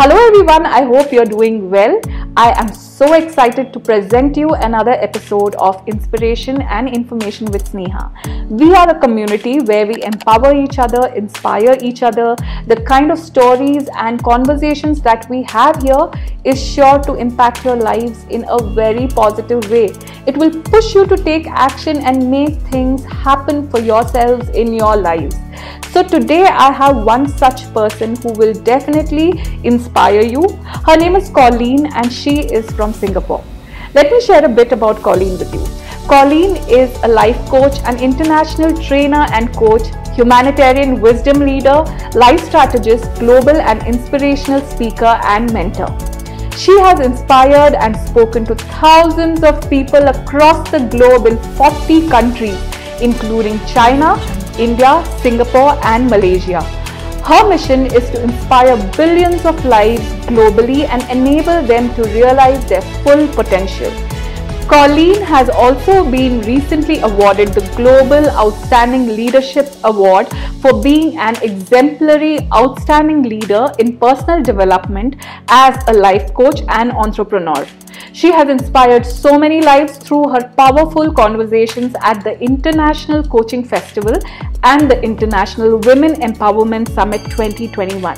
Hello everyone, I hope you're doing well. I am so excited to present you another episode of Inspiration and Information with Sneha. We are a community where we empower each other, inspire each other. The kind of stories and conversations that we have here is sure to impact your lives in a very positive way. It will push you to take action and make things happen for yourselves in your lives. So today I have one such person who will definitely inspire you. Her name is Colene and she is from Singapore. Let me share a bit about Colene with you. Colene is a life coach, an international trainer and coach, humanitarian wisdom leader, life strategist, global and inspirational speaker and mentor. She has inspired and spoken to thousands of people across the globe in 40 countries, including China, India, Singapore and Malaysia. Her mission is to inspire billions of lives globally and enable them to realize their full potential. Colene has also been recently awarded the Global Outstanding Leadership Award for being an exemplary outstanding leader in personal development as a life coach and entrepreneur. She has inspired so many lives through her powerful conversations at the International Coaching Festival and the International Women Empowerment Summit 2021.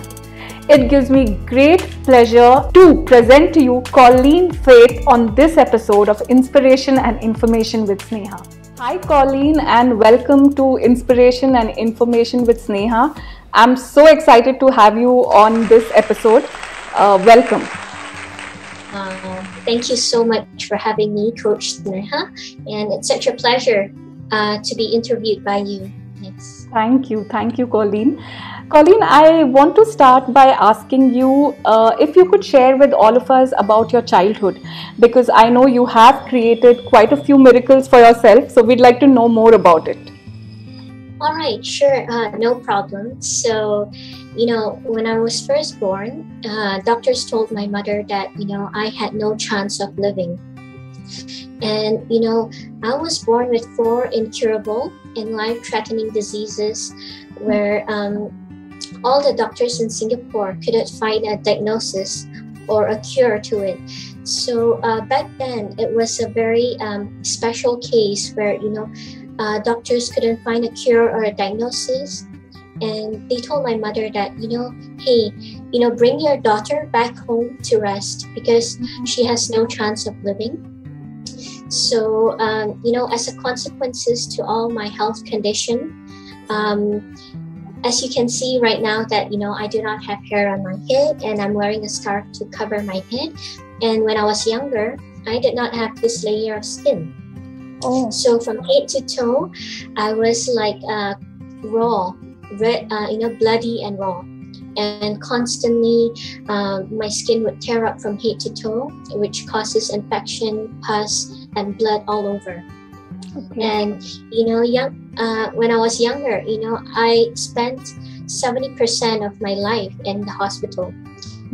It gives me great pleasure to present to you Colene Faith on this episode of Inspiration and Information with Sneha. Hi Colene and welcome to Inspiration and Information with Sneha. I'm so excited to have you on this episode. Welcome. Thank you so much for having me, Coach Sneha, and it's such a pleasure to be interviewed by you. Yes. Thank you, Colene. Colene, I want to start by asking you if you could share with all of us about your childhood, because I know you have created quite a few miracles for yourself, so we'd like to know more about it. All right, sure, no problem. So, when I was first born, doctors told my mother that, I had no chance of living. And, I was born with 4 incurable and life-threatening diseases where all the doctors in Singapore couldn't find a diagnosis or a cure to it. So back then, it was a very special case where, doctors couldn't find a cure or a diagnosis. And they told my mother that, hey, bring your daughter back home to rest because she has no chance of living. So, as a consequences to all my health condition, as you can see right now that, I do not have hair on my head and I'm wearing a scarf to cover my head. And when I was younger, I did not have this layer of skin. Oh. So from head to toe, I was like raw, red, bloody and raw. And constantly, my skin would tear up from head to toe, which causes infection, pus, and blood all over. Okay. And, when I was younger, I spent 70% of my life in the hospital.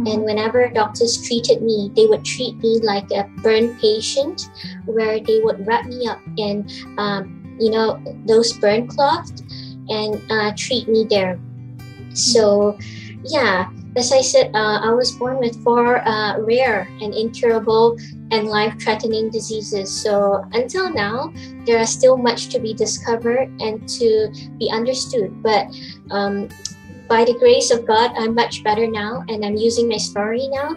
And whenever doctors treated me, they would treat me like a burn patient, where they would wrap me up in, those burn cloths and treat me there. So, yeah, as I said, I was born with 4 rare and incurable and life-threatening diseases. So until now, there are still much to be discovered and to be understood. But by the grace of God, I'm much better now, and I'm using my story now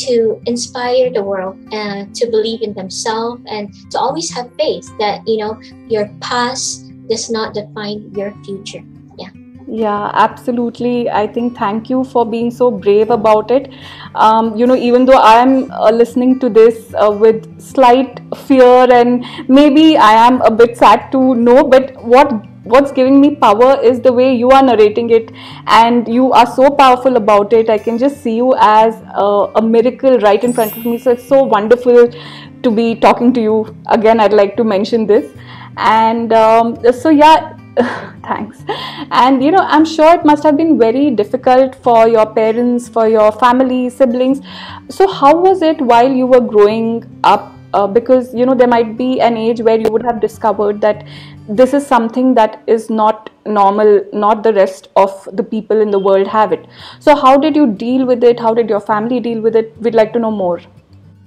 to inspire the world and to believe in themselves and to always have faith that, your past does not define your future. Yeah, absolutely. I think thank you for being so brave about it. Even though I'm listening to this with slight fear and maybe I am a bit sad to know, but what's giving me power is the way you are narrating it, and you are so powerful about it. I can just see you as a miracle right in front of me. So it's so wonderful to be talking to you again. I'd like to mention this. And so yeah, thanks. And I'm sure it must have been very difficult for your parents, for your family, siblings. So how was it while you were growing up because there might be an age where you would have discovered that this is something that is not normal, not the rest of the people in the world have it. So how did you deal with it? How did your family deal with it? We'd like to know more.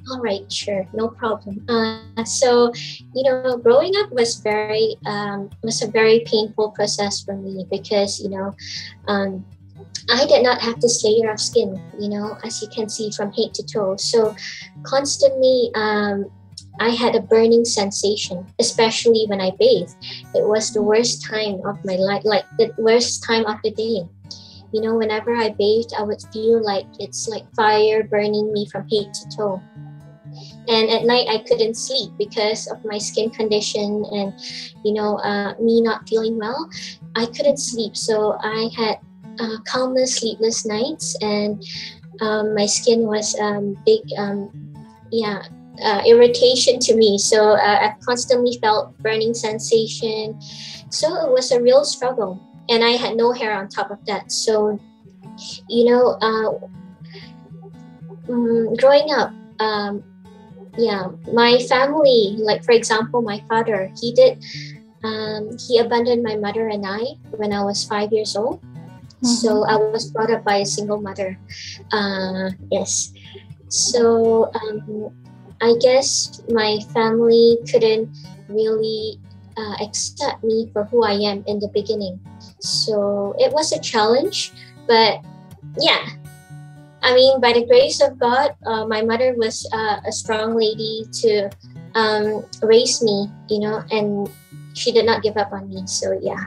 All right, sure, no problem. So, growing up was a very painful process for me because um, I did not have this layer of skin, as you can see from head to toe. So, constantly, I had a burning sensation, especially when I bathed. It was the worst time of my life, like the worst time of the day. Whenever I bathed, I would feel like it's like fire burning me from head to toe. And at night I couldn't sleep because of my skin condition and me not feeling well. I couldn't sleep, so I had countless sleepless nights, and my skin was big irritation to me. So I constantly felt burning sensation. So it was a real struggle, and I had no hair on top of that. So growing up, my family, like for example, my father, he abandoned my mother and I when I was 5 years old. Mm-hmm. So I was brought up by a single mother. Yes. So I guess my family couldn't really accept me for who I am in the beginning. So it was a challenge, but yeah. I mean, by the grace of God, my mother was a strong lady to raise me, and she did not give up on me. So, yeah.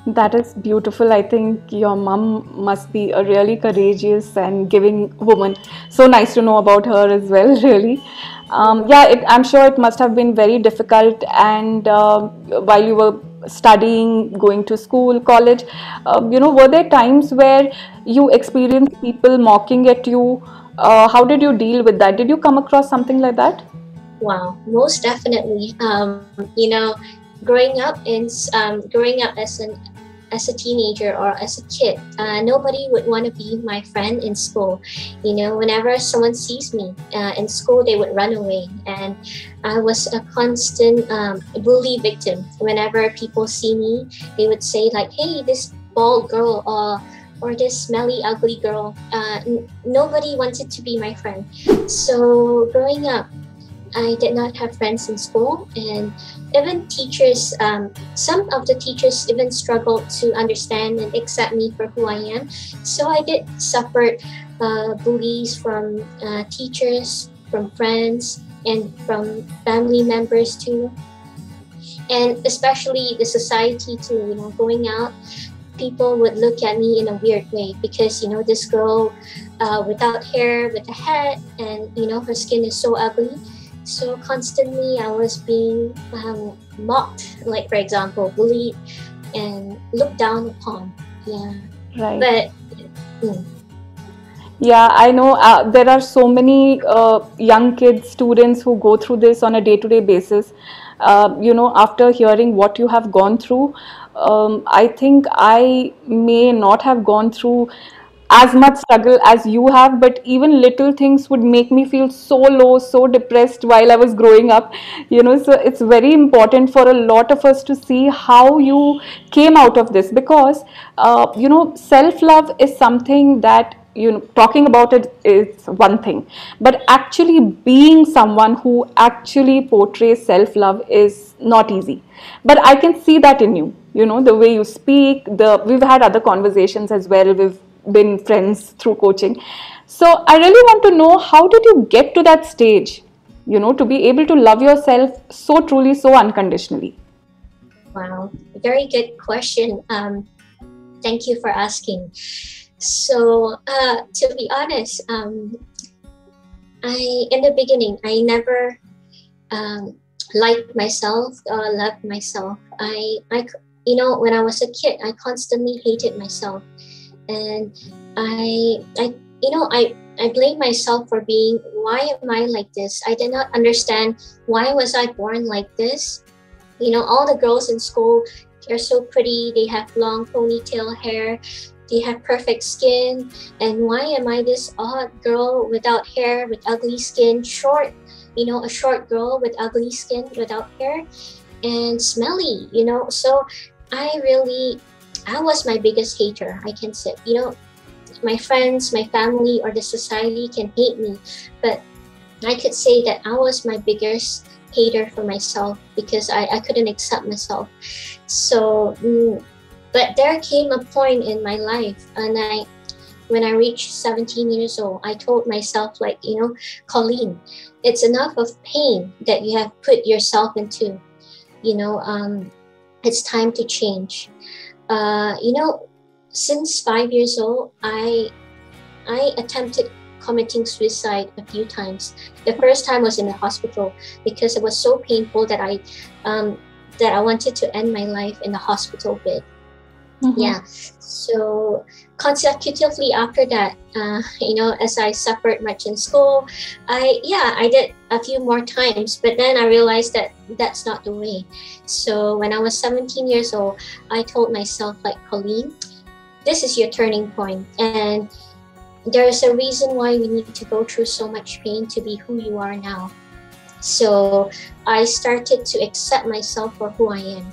That is beautiful. I think your mom must be a really courageous and giving woman. So nice to know about her as well, really. I'm sure it must have been very difficult. And while you were studying, going to school, college, were there times where you experienced people mocking at you? How did you deal with that? Did you come across something like that? Wow, most definitely. Growing up as a teenager or as a kid, nobody would want to be my friend in school. Whenever someone sees me in school, they would run away, and I was a constant bully victim. Whenever people see me, they would say like, "Hey, this bald girl," or this smelly, ugly girl. Nobody wanted to be my friend. So growing up, I did not have friends in school, and even teachers, some of the teachers even struggled to understand and accept me for who I am. So I did suffer bullies from teachers, from friends, and from family members too. And especially the society too, going out, people would look at me in a weird way because, this girl without hair, with a hat, and, her skin is so ugly. So constantly I was being mocked, like for example, bullied and looked down upon. Yeah. Right. But yeah, I know there are so many young kids, students who go through this on a day-to-day basis. After hearing what you have gone through, I think I may not have gone through as much struggle as you have, but even little things would make me feel so low, so depressed while I was growing up. So it's very important for a lot of us to see how you came out of this, because self-love is something that, talking about it is one thing, but actually being someone who actually portrays self-love is not easy. But I can see that in you, the way you speak. We've had other conversations as well. We've been friends through coaching. So I really want to know, how did you get to that stage, to be able to love yourself so truly, so unconditionally? Wow, very good question. Thank you for asking. So to be honest, in the beginning, I never liked myself or loved myself. I when I was a kid, I constantly hated myself. And I blame myself for being, why am I like this? I did not understand, why was I born like this? All the girls in school, they're so pretty, they have long ponytail hair, you have perfect skin, and why am I this odd girl without hair, with ugly skin, short, a short girl with ugly skin, without hair, and smelly, So I was my biggest hater, I can say. My friends, my family, or the society can hate me, but I could say that I was my biggest hater for myself, because I couldn't accept myself. So, but there came a point in my life, and when I reached 17 years old, I told myself, like, Colene, it's enough of pain that you have put yourself into. It's time to change. Since 5 years old, I attempted committing suicide a few times. The first time was in the hospital, because it was so painful that I wanted to end my life in the hospital bed. Mm-hmm. Yeah. So consecutively after that, as I suffered much in school, I did a few more times, but then I realized that that's not the way. So when I was 17 years old, I told myself, like, Colene, this is your turning point, and there's a reason why we need to go through so much pain to be who you are now. So I started to accept myself for who I am.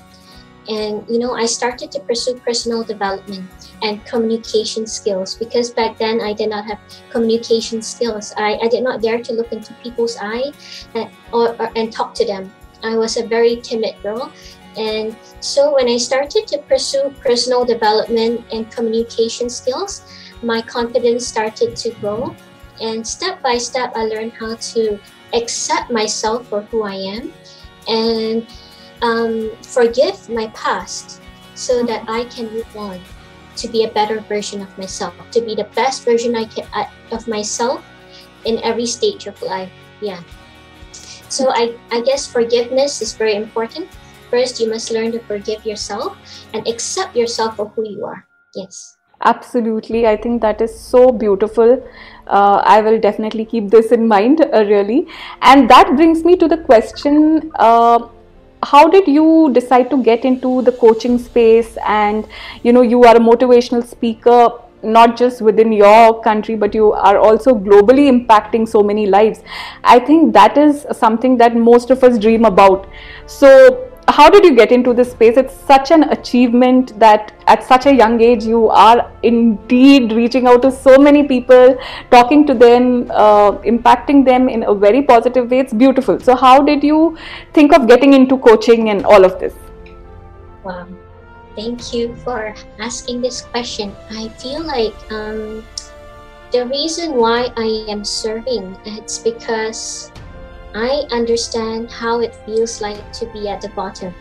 And, I started to pursue personal development and communication skills, because back then I did not have communication skills. I did not dare to look into people's eye and talk to them. I was a very timid girl. And so when I started to pursue personal development and communication skills, my confidence started to grow. And step by step, I learned how to accept myself for who I am, and forgive my past, so that I can move on to be a better version of myself, to be the best version of myself in every stage of life. Yeah. So I guess forgiveness is very important. First, you must learn to forgive yourself and accept yourself for who you are. Yes. Absolutely. I think that is so beautiful. I will definitely keep this in mind, really. And that brings me to the question, how did you decide to get into the coaching space? And you are a motivational speaker, not just within your country, but you are also globally impacting so many lives. I think that is something that most of us dream about. So how did you get into this space? It's such an achievement that at such a young age you are indeed reaching out to so many people, talking to them, impacting them in a very positive way. It's beautiful. So how did you think of getting into coaching and all of this? Wow. Thank you for asking this question. I feel like the reason why I am serving, it's because I understand how it feels like to be at the bottom.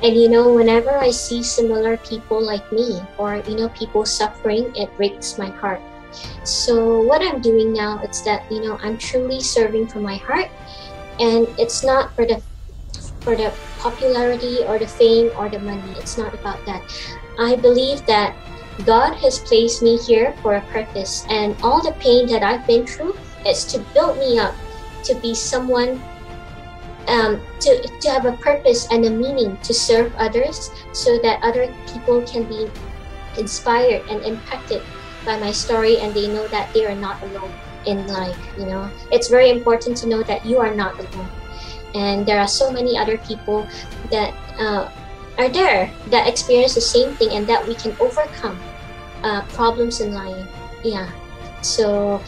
And whenever I see similar people like me, or people suffering, it breaks my heart. So what I'm doing now is that I'm truly serving from my heart, and it's not for the popularity or the fame or the money. It's not about that. I believe that God has placed me here for a purpose, and all the pain that I've been through is to build me up to be someone, to have a purpose and a meaning to serve others, so that other people can be inspired and impacted by my story, and they know that they are not alone in life. It's very important to know that you are not alone, and there are so many other people that are there that experience the same thing, and that we can overcome problems in life. Yeah. So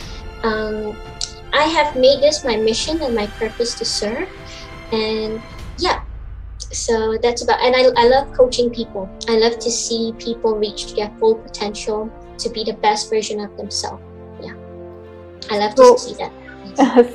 I have made this my mission and my purpose to serve. And yeah, so that's about, and I love coaching people. I love to see people reach their full potential to be the best version of themselves. Yeah, I love to see that.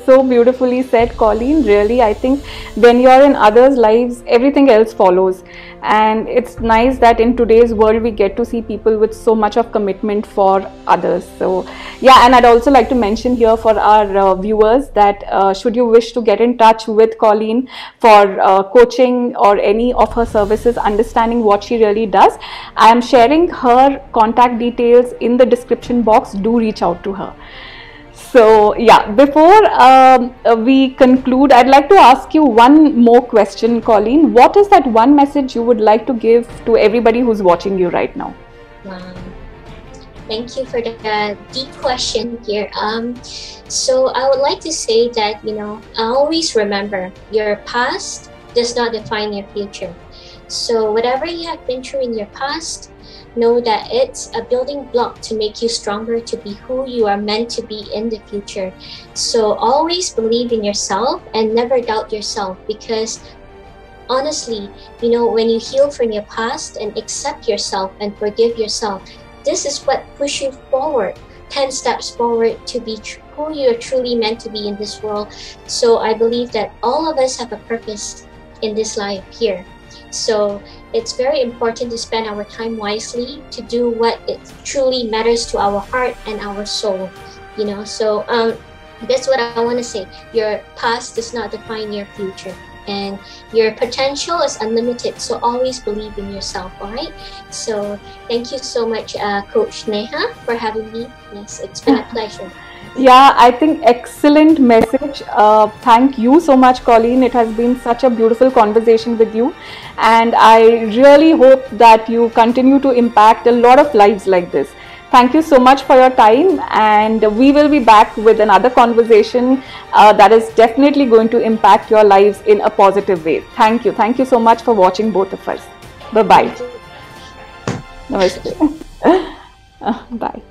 So beautifully said, Colene. Really, I think when you're in others' lives, everything else follows. And it's nice that in today's world, we get to see people with so much of commitment for others. So yeah, and I'd also like to mention here for our viewers that should you wish to get in touch with Colene for coaching or any of her services, understanding what she really does, I am sharing her contact details in the description box. Do reach out to her. So yeah, before we conclude, I'd like to ask you one more question, Colene. What is that one message you would like to give to everybody who's watching you right now? Wow. Thank you for the deep question here. So I would like to say that, always remember your past does not define your future. So whatever you have been through in your past, know that it's a building block to make you stronger to be who you are meant to be in the future. So always believe in yourself and never doubt yourself, because honestly, when you heal from your past and accept yourself and forgive yourself, this is what pushes you forward, 10 steps forward to be who you're truly meant to be in this world. So I believe that all of us have a purpose in this life here. So it's very important to spend our time wisely to do what it truly matters to our heart and our soul. So that's what I want to say. Your past does not define your future, and your potential is unlimited. So always believe in yourself. All right. So thank you so much, Coach Sneha, for having me. Yes, it's been a pleasure. Yeah, I think excellent message. Thank you so much, Colleen. It has been such a beautiful conversation with you, and I really hope that you continue to impact a lot of lives like this. Thank you so much for your time, and we will be back with another conversation that is definitely going to impact your lives in a positive way. Thank you. Thank you so much for watching both of us. Bye-bye. Namaste. Bye.